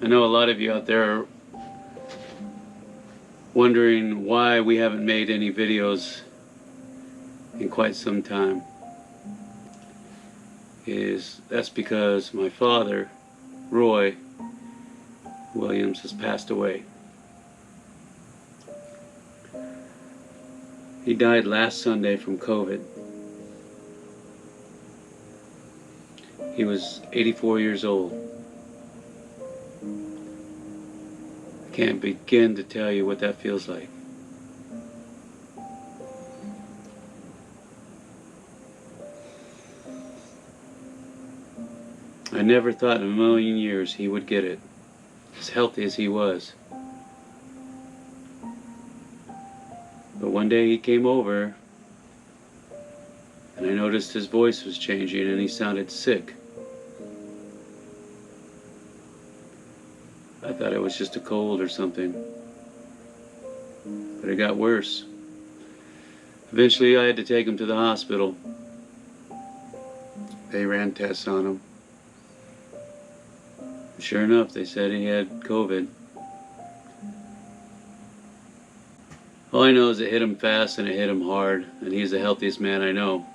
I know a lot of you out there are wondering why we haven't made any videos in quite some time. That's because my father, Roy Williams, has passed away. He died last Sunday from COVID. He was 84 years old. I can't begin to tell you what that feels like. I never thought in a million years he would get it, as healthy as he was. But one day he came over, and I noticed his voice was changing and he sounded sick. I thought it was just a cold or something, but it got worse. Eventually I had to take him to the hospital. They ran tests on him. Sure enough, they said he had COVID. All I know is it hit him fast and it hit him hard, and he's the healthiest man I know.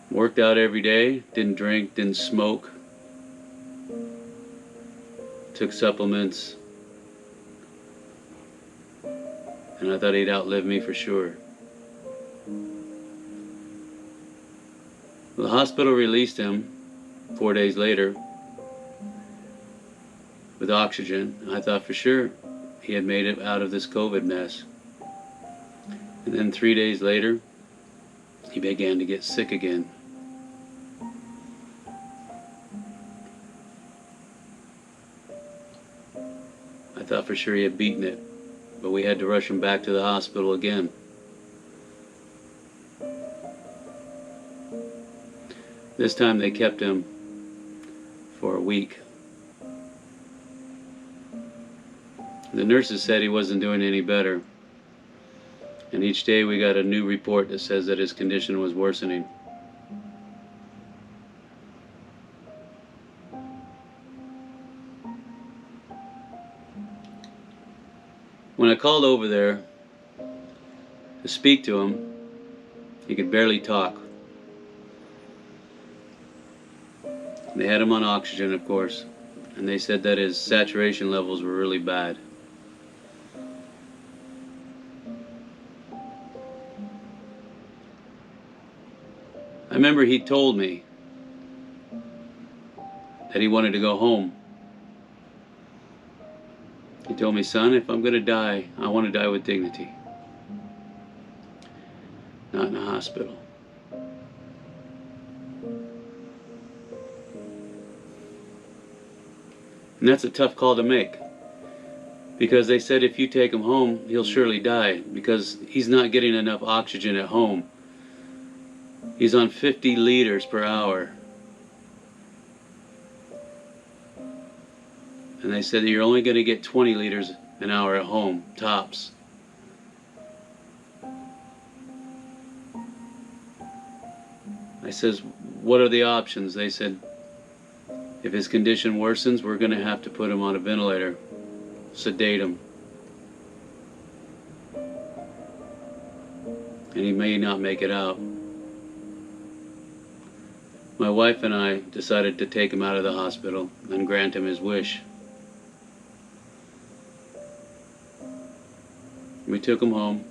Worked out every day, didn't drink, didn't smoke, took supplements, and I thought he'd outlive me for sure. The hospital released him 4 days later with oxygen. I thought for sure he had made it out of this COVID mess. And then 3 days later, he began to get sick again. I thought for sure he had beaten it, but we had to rush him back to the hospital again. This time they kept him for a week. The nurses said he wasn't doing any better, and each day we got a new report that says that his condition was worsening. When I called over there to speak to him, he could barely talk. They had him on oxygen, of course, and they said that his saturation levels were really bad. I remember he told me that he wanted to go home. He told me, "Son, if I'm going to die, I want to die with dignity, not in a hospital." And that's a tough call to make, because they said if you take him home, he'll surely die, because he's not getting enough oxygen at home. He's on 50 liters per hour. And they said that you're only going to get 20 liters an hour at home, tops. I says, "What are the options?" They said, "If his condition worsens, we're going to have to put him on a ventilator, sedate him, and he may not make it out." My wife and I decided to take him out of the hospital and grant him his wish. We took him home.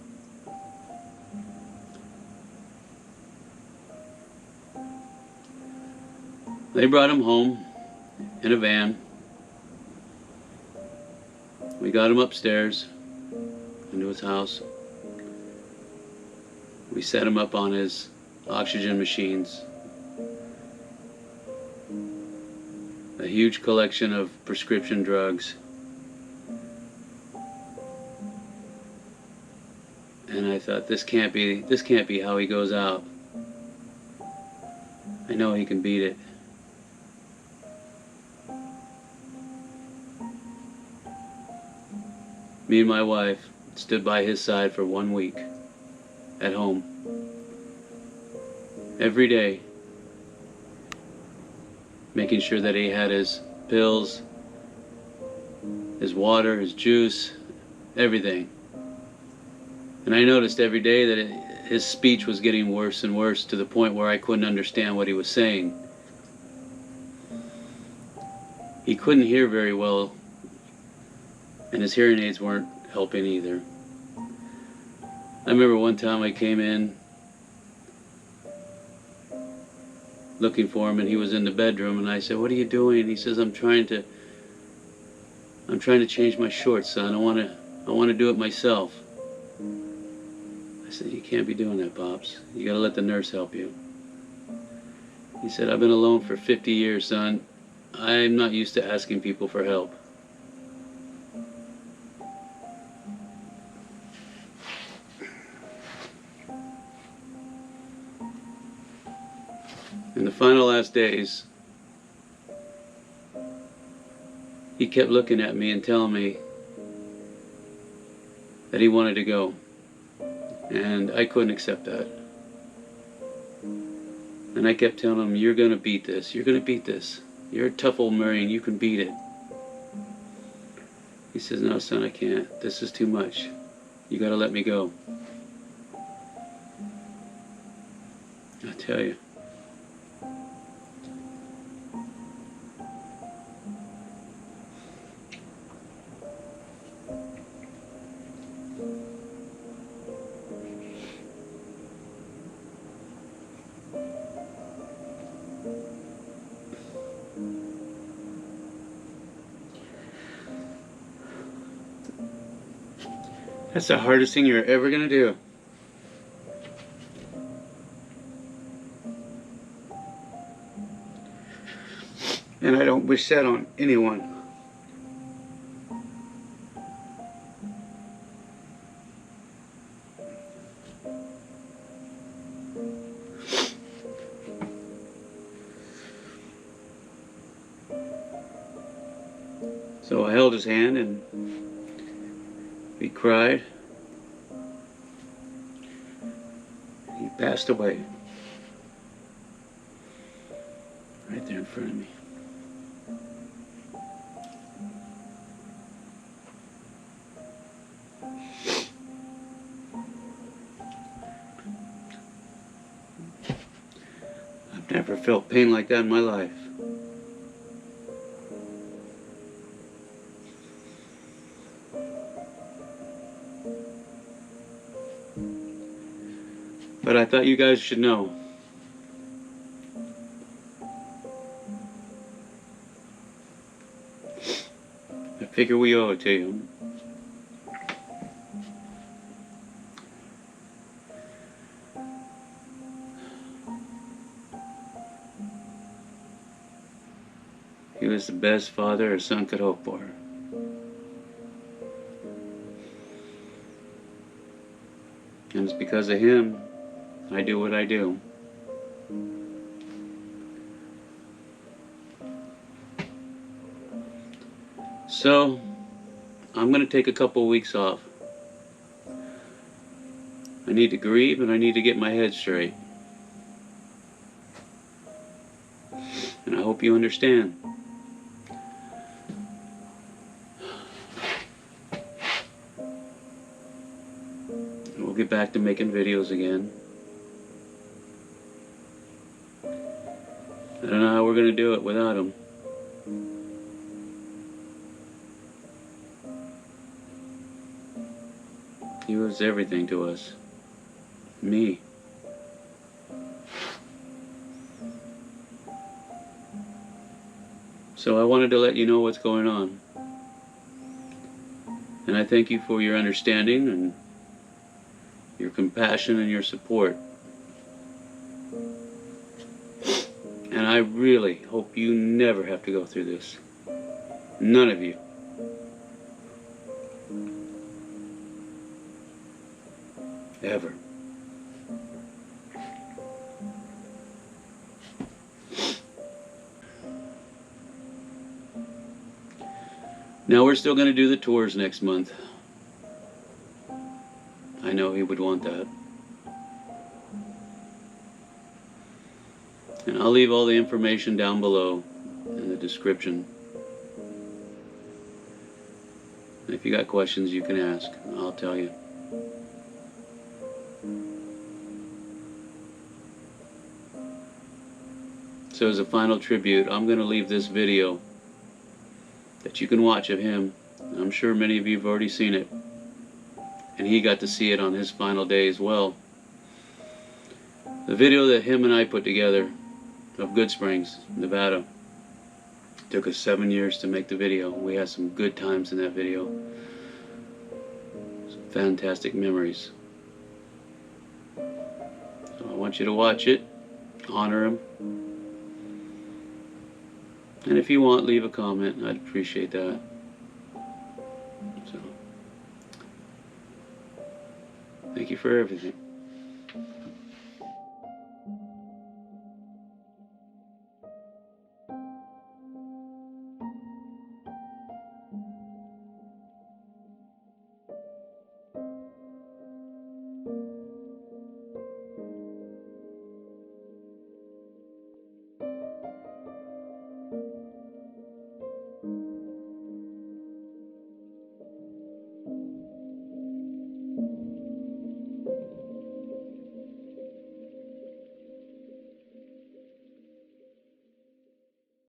They brought him home in a van. We got him upstairs into his house. We set him up on his oxygen machines. A huge collection of prescription drugs. And I thought, this can't be how he goes out. I know he can beat it. Me and my wife stood by his side for 1 week at home. Every day, making sure that he had his pills, his water, his juice, everything. And I noticed every day that his speech was getting worse and worse to the point where I couldn't understand what he was saying. He couldn't hear very well, and his hearing aids weren't helping either. I remember one time I came in looking for him, and he was in the bedroom, and I said, "What are you doing?" And he says, I'm trying to change my shorts, son. I want to do it myself." I said, "You can't be doing that, Pops. You got to let the nurse help you." He said, "I've been alone for 50 years, son. I'm not used to asking people for help." In the final last days, he kept looking at me and telling me that he wanted to go. And I couldn't accept that. And I kept telling him, "You're going to beat this. You're going to beat this. You're a tough old Marine. You can beat it." He says, "No, son, I can't. This is too much. You got to let me go." I tell you. That's the hardest thing you're ever going to do. And I don't wish that on anyone. So I held his hand and we cried. He passed away. Right there in front of me. I've never felt pain like that in my life. But I thought you guys should know. I figure we owe it to you. He was the best father a son could hope for. And it's because of him I do what I do. So, I'm going to take a couple of weeks off. I need to grieve and I need to get my head straight. And I hope you understand. And we'll get back to making videos again. I don't know how we're going to do it without him. He was everything to us. Me. So I wanted to let you know what's going on. And I thank you for your understanding and your compassion and your support. And I really hope you never have to go through this. None of you. Ever. Now we're still going to do the tours next month. I know he would want that. And I'll leave all the information down below in the description. If you got questions, you can ask. I'll tell you. So as a final tribute, I'm going to leave this video that you can watch of him. I'm sure many of you have already seen it. And he got to see it on his final day as well. The video that him and I put together of Goodsprings, Nevada. It took us 7 years to make the video. We had some good times in that video. Some fantastic memories. So I want you to watch it. Honor him. And if you want, leave a comment. I'd appreciate that. So, thank you for everything.